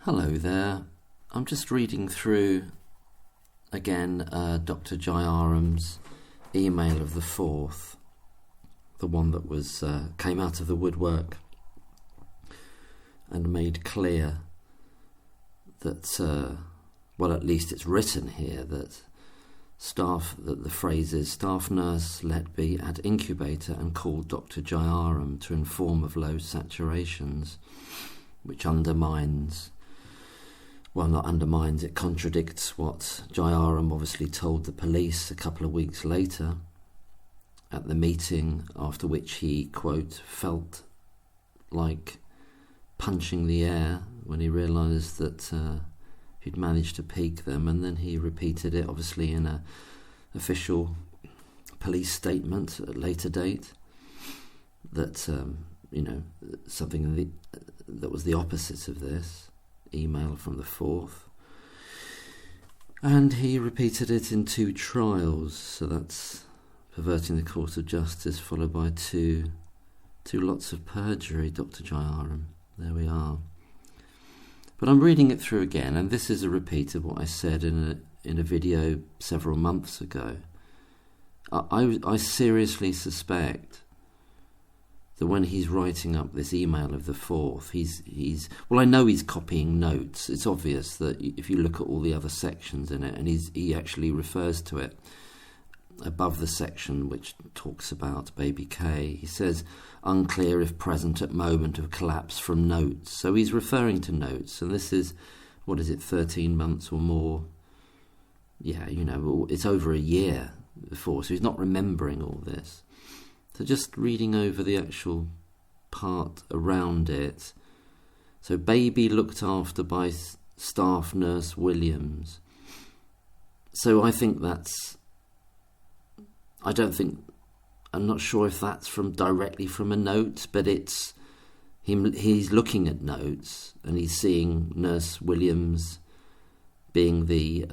Hello there. I'm just reading through again Dr. Jarum's email of the 4th, the one that was came out of the woodwork and made clear that, well, at least it's written here that the phrase is staff nurse Letby at incubator and called Dr. Jarum to inform of low saturations, which undermines. Well, not undermines, it contradicts what Jarum obviously told the police a couple of weeks later at the meeting, after which he, quote, felt like punching the air when he realised that he'd managed to peak them, and then he repeated it obviously in an official police statement at a later date that, something that was the opposite of this email from the 4th, and he repeated it in 2 trials, so that's perverting the course of justice followed by two lots of perjury. Dr. Jarum, there we are. But I'm reading it through again, and this is a repeat of what I said in a video several months ago. I seriously suspect that when he's writing up this email of the 4th, I know he's copying notes. It's obvious that if you look at all the other sections in it, and he actually refers to it above the section which talks about baby K. He says, unclear if present at moment of collapse from notes. So he's referring to notes, and this is, 13 months or more? Yeah, it's over a year before, so he's not remembering all this. So just reading over the actual part around it. So baby looked after by staff nurse Williams. So I'm not sure if that's directly from a note, but it's him. He's looking at notes and he's seeing Nurse Williams being the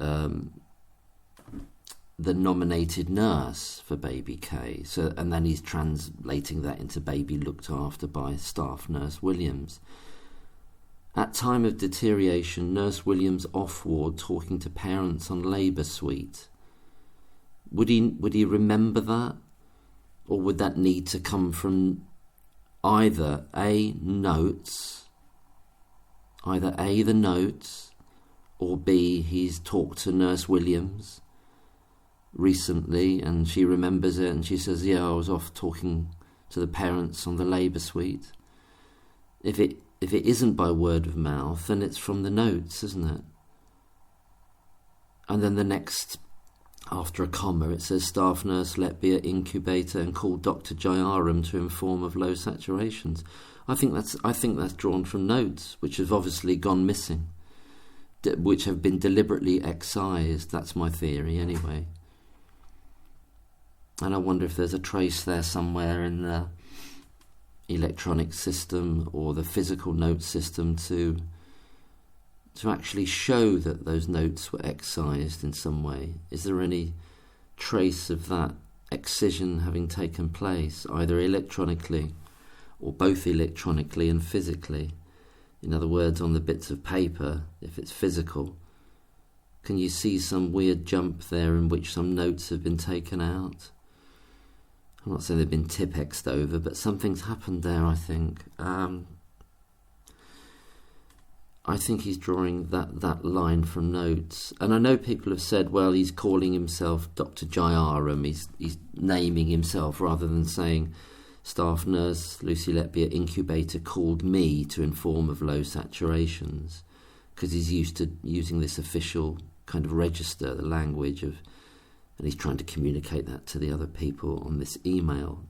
nominated nurse for baby K. So, and then he's translating that into baby looked after by staff nurse Williams. At time of deterioration, Nurse Williams off ward talking to parents on labour suite. Would he remember that? Or would that need to come from either A, the notes, or B, he's talked to Nurse Williams recently and she remembers it and she says, yeah, I was off talking to the parents on the labour suite. If it isn't by word of mouth, then it's from the notes, isn't it? And then the next, after a comma, it says staff nurse Letby at incubator and called Dr. Jarum to inform of low saturations. I think that's drawn from notes, which have obviously gone missing, which have been deliberately excised. That's my theory anyway. And I wonder if there's a trace there somewhere in the electronic system or the physical note system to actually show that those notes were excised in some way. Is there any trace of that excision having taken place, either electronically or both electronically and physically? In other words, on the bits of paper, if it's physical, can you see some weird jump there in which some notes have been taken out? I'm not saying they've been Tipexed over, but something's happened there, I think. I think he's drawing that line from notes. And I know people have said, well, he's calling himself Dr. Jarum. He's naming himself rather than saying staff nurse Lucy Letby at incubator called me to inform of low saturations, because he's used to using this official kind of register, the language of, and he's trying to communicate that to the other people on this email,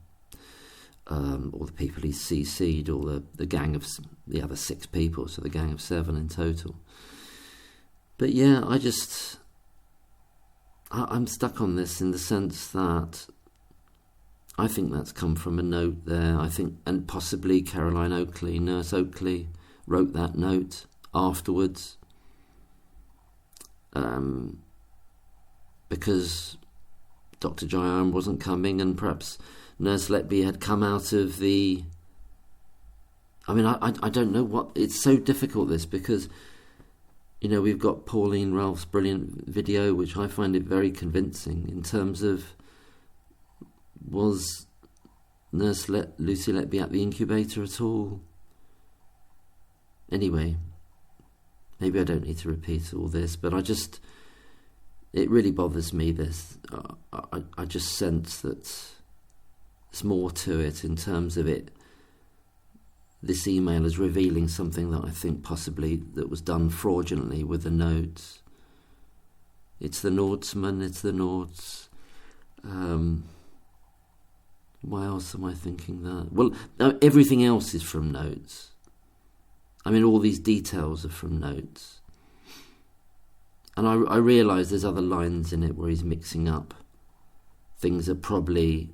or the people he's CC'd, or the gang of the other 6 people, so the gang of 7 in total. But yeah, I'm stuck on this in the sense that I think that's come from a note there. I think, and possibly Nurse Oakley wrote that note afterwards. Because Dr. Jarum wasn't coming, and perhaps Nurse Letby had come out of the... I mean, I don't know what... It's so difficult, this, because we've got Pauline Ralph's brilliant video, which I find it very convincing in terms of, was Nurse Lucy Letby at the incubator at all? Anyway, maybe I don't need to repeat all this, but it really bothers me, this. I just sense that there's more to it in terms of it. This email is revealing something that I think possibly that was done fraudulently with the notes. It's the Nordsman, it's the Nords. Why else am I thinking that? Well, everything else is from notes. I mean, all these details are from notes. And I realise there's other lines in it where he's mixing up things that probably...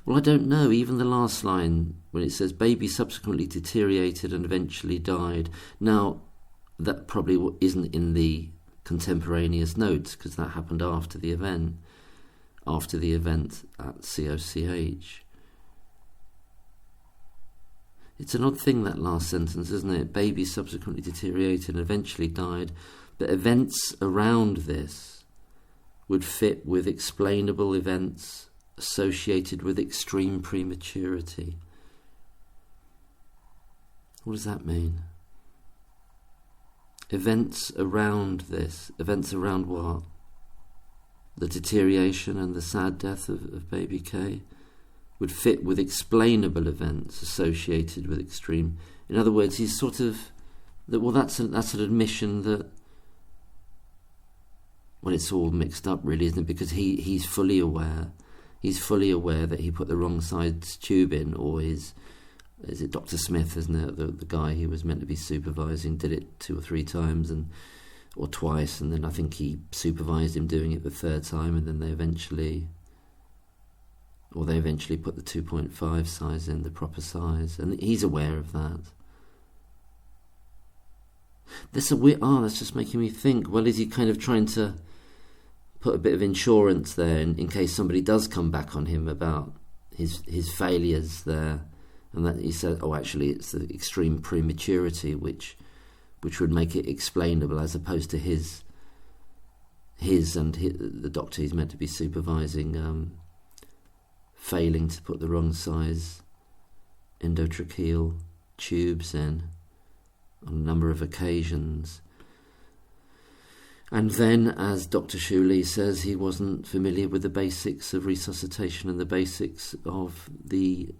Well, I don't know. Even the last line, when it says, baby subsequently deteriorated and eventually died. Now, that probably isn't in the contemporaneous notes, because that happened after the event at COCH. It's an odd thing, that last sentence, isn't it? Baby subsequently deteriorated and eventually died. But events around this would fit with explainable events associated with extreme prematurity. What does that mean? Events around this. Events around what? The deterioration and the sad death of baby K would fit with explainable events associated with extreme. In other words, he's sort of... that's an admission that... Well, it's all mixed up, really, isn't it? Because he's fully aware. He's fully aware that he put the wrong side's tube in, or is it Dr. Smith, isn't it? The guy he was meant to be supervising did it 2 or 3 times, or twice, and then I think he supervised him doing it the 3rd time, and then they eventually put the 2.5 size in, the proper size, and he's aware of that. That's just making me think, well, is he kind of trying to put a bit of insurance there in case somebody does come back on him about his failures there, and that he said, actually it's the extreme prematurity which would make it explainable, as opposed to his the doctor he's meant to be supervising failing to put the wrong size endotracheal tubes in on a number of occasions. And then, as Dr. Shuley says, he wasn't familiar with the basics of resuscitation and the basics of the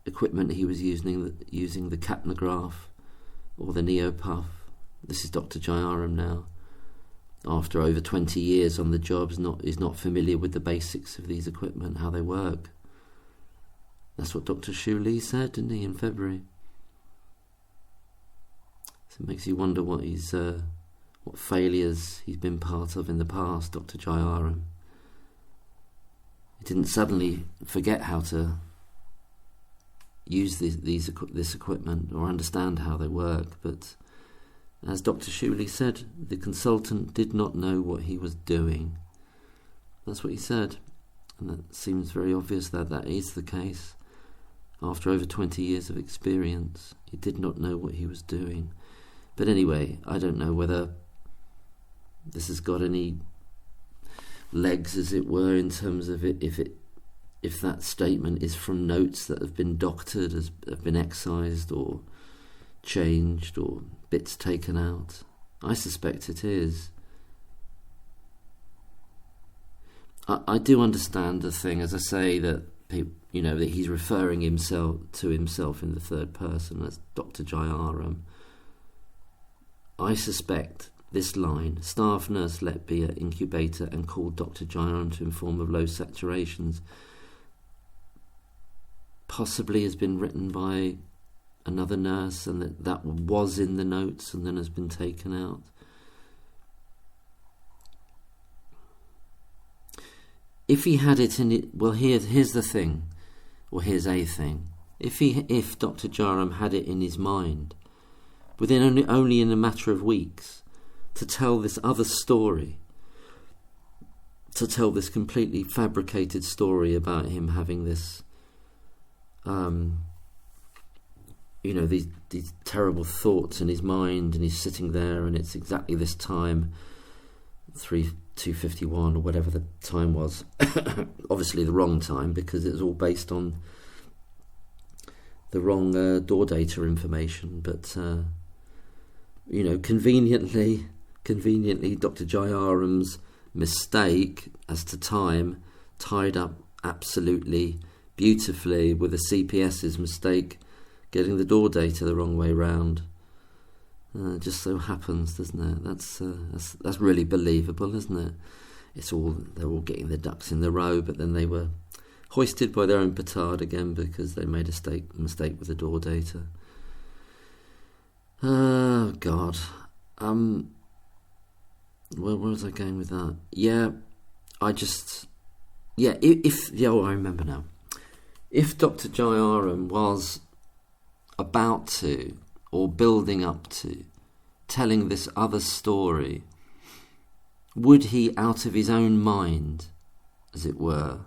equipment he was using the capnograph or the neopuff. This is Dr. Jarum now. After over 20 years on the job, is not familiar with the basics of these equipment, how they work. That's what Dr. Shuley said, didn't he, in February? So it makes you wonder what failures he's been part of in the past, Dr. Jarum. He didn't suddenly forget how to use this equipment or understand how they work, but as Dr. Shuley said, the consultant did not know what he was doing. That's what he said, and that seems very obvious that is the case. After over 20 years of experience, he did not know what he was doing. But anyway, I don't know whether this has got any legs, as it were, in terms of if that statement is from notes that have been doctored, have been excised or changed, or bits taken out. I suspect it is. I do understand the thing, as I say, that that he's referring to himself in the 3rd person as Dr. Jarum. I suspect this line, staff nurse Letby at incubator and called Dr. Jarum to inform of low saturations, possibly has been written by another nurse, and that was in the notes and then has been taken out. If he had it in it, well, here's the thing, or here's a thing. If Dr. Jarum had it in his mind, within only in a matter of weeks, to tell this other story, to tell this completely fabricated story about him having this, these terrible thoughts in his mind, and he's sitting there, and it's exactly this time, 2:51 or whatever the time was. Obviously the wrong time, because it was all based on the wrong door data information. But conveniently, Dr. Jayarum's mistake as to time tied up absolutely beautifully with the CPS's mistake getting the door data the wrong way round. It just so happens, doesn't it? That's really believable, isn't it? They're all getting their ducks in the row, but then they were hoisted by their own petard again because they made a mistake with the door data. Oh God. Where was I going with that? I remember now. If Dr. Jarum was about to, or building up to, telling this other story, would he, out of his own mind, as it were,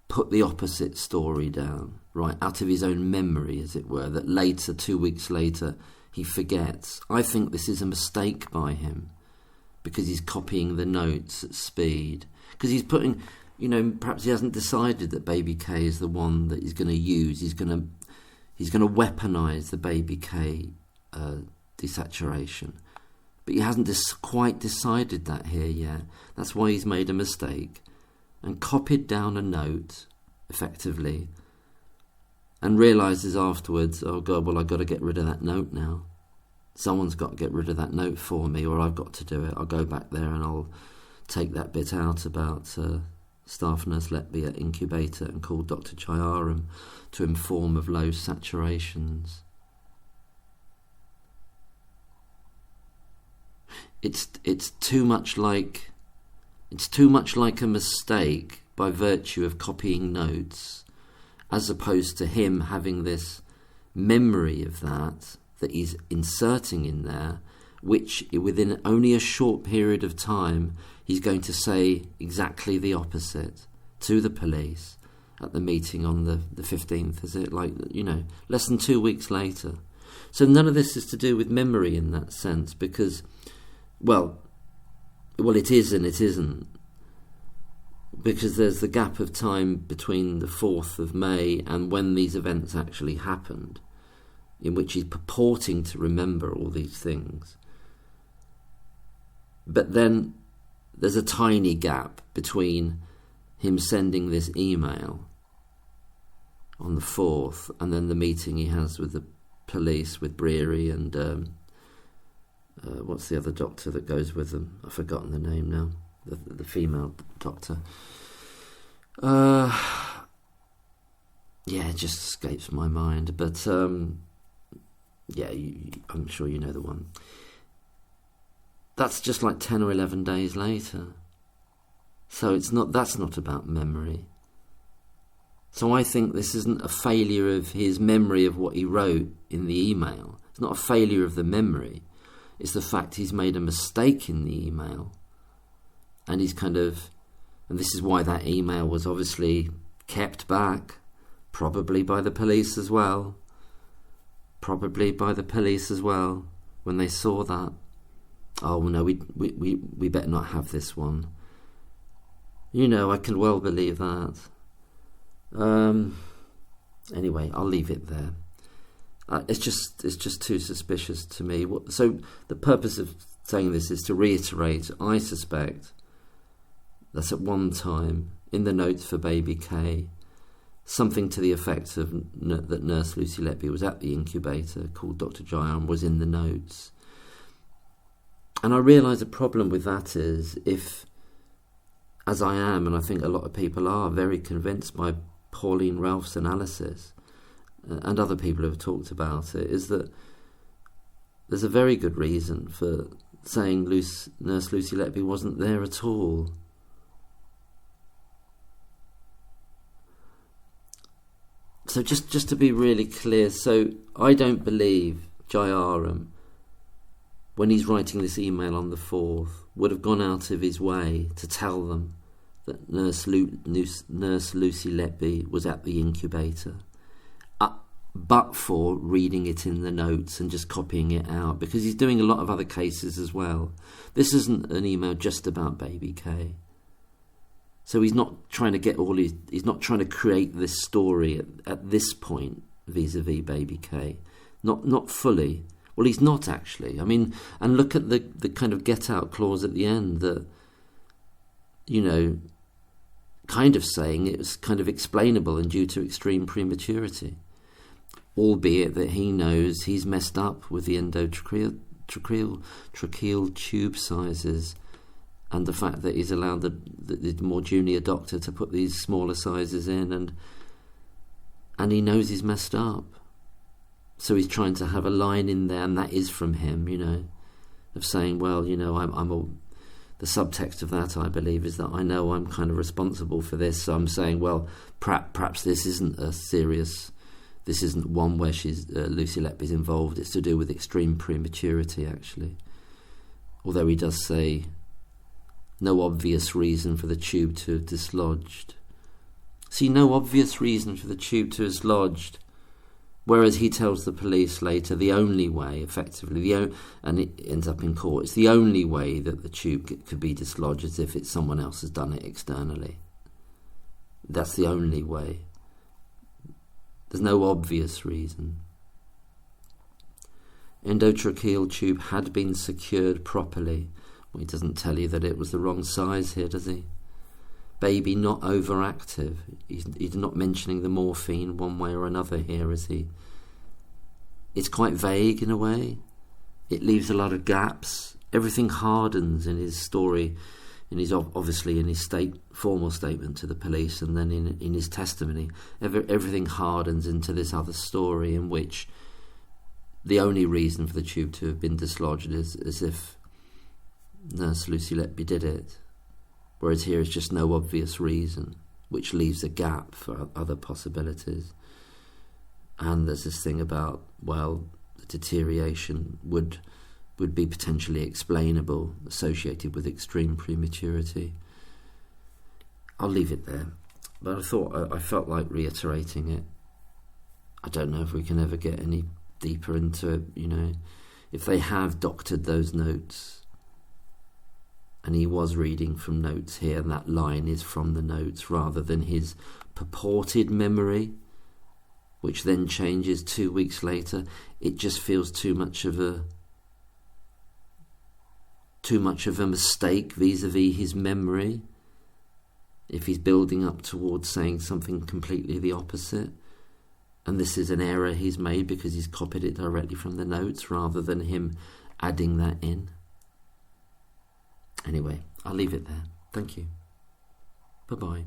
put the opposite story down, right, out of his own memory, as it were, that later, 2 weeks later, he forgets? I think this is a mistake by him, because he's copying the notes at speed, because he's putting, perhaps he hasn't decided that baby K is the one that he's going to use. He's going to weaponise the baby K desaturation, but he hasn't quite decided that here yet. That's why he's made a mistake and copied down a note, effectively, and realises afterwards, oh God, well, I've got to get rid of that note now. Someone's got to get rid of that note for me, or I've got to do it. I'll go back there and I'll take that bit out about staff nurse Letby at incubator and call Dr. Jarum to inform of low saturations. It's too much like a mistake by virtue of copying notes, as opposed to him having this memory of that he's inserting in there, which within only a short period of time he's going to say exactly the opposite to the police at the meeting on the 15th, is it? Less than 2 weeks later. So none of this is to do with memory in that sense, because, well, it is and it isn't. Because there's the gap of time between the 4th of May and when these events actually happened, in which he's purporting to remember all these things. But then there's a tiny gap between him sending this email on the 4th and then the meeting he has with the police, with Breary and what's the other doctor that goes with them? I've forgotten the name now. The female doctor. It just escapes my mind. But I'm sure you know the one. That's just like 10 or 11 days later. So that's not about memory. So I think this isn't a failure of his memory of what he wrote in the email. It's not a failure of the memory. It's the fact he's made a mistake in the email. And and this is why that email was obviously kept back, probably by the police as well. When they saw that. Oh no, we better not have this one. I can well believe that. Anyway, I'll leave it there. It's just too suspicious to me. So the purpose of saying this is to reiterate, I suspect that at one time in the notes for baby K, something to the effect of that Nurse Lucy Letby was at the incubator, called Dr. Jarum, was in the notes. And I realise the problem with that is, if, as I am, and I think a lot of people are, very convinced by Pauline Ralph's analysis, and other people who have talked about it, is that there's a very good reason for saying Nurse Lucy Letby wasn't there at all. So just to be really clear, so I don't believe Jarum, when he's writing this email on the 4th, would have gone out of his way to tell them that Nurse Lucy Letby was at the incubator. but for reading it in the notes and just copying it out, because he's doing a lot of other cases as well. This isn't an email just about Baby K. So he's not trying to he's not trying to create this story at this point vis-a-vis Baby K. Not fully. Well, he's not actually. I mean, and look at the kind of get out clause at the end that, kind of saying it was kind of explainable and due to extreme prematurity, albeit that he knows he's messed up with the tracheal tube sizes and the fact that he's allowed the more junior doctor to put these smaller sizes in, and he knows he's messed up. So he's trying to have a line in there, and that is from him, of saying, well, the subtext of that, I believe, is that I know I'm kind of responsible for this. So I'm saying, well, perhaps this isn't this isn't one where Lucy Letby's involved. It's to do with extreme prematurity, actually. Although he does say no obvious reason for the tube to have dislodged. See, no obvious reason for the tube to have dislodged. Whereas he tells the police later the only way, effectively, and it ends up in court, it's the only way that the tube could be dislodged is if someone else has done it externally. That's the only way. There's no obvious reason. Endotracheal tube had been secured properly. Well, he doesn't tell you that it was the wrong size here, does he? Baby not overactive. He's not mentioning the morphine one way or another here, is he? It's quite vague in a way. It leaves a lot of gaps. Everything hardens in his story, obviously in his formal statement to the police, and then in his testimony. Everything hardens into this other story in which the only reason for the tube to have been dislodged is as if Nurse Lucy Letby did it. Whereas here is just no obvious reason, which leaves a gap for other possibilities. And there's this thing about, well, the deterioration would be potentially explainable, associated with extreme prematurity. I'll leave it there. But I felt like reiterating it. I don't know if we can ever get any deeper into it, if they have doctored those notes. And he was reading from notes here, and that line is from the notes rather than his purported memory, which then changes 2 weeks later. It just feels too much of a mistake vis-a-vis his memory, if he's building up towards saying something completely the opposite. And this is an error he's made because he's copied it directly from the notes rather than him adding that in. Anyway, I'll leave it there. Thank you. Bye-bye.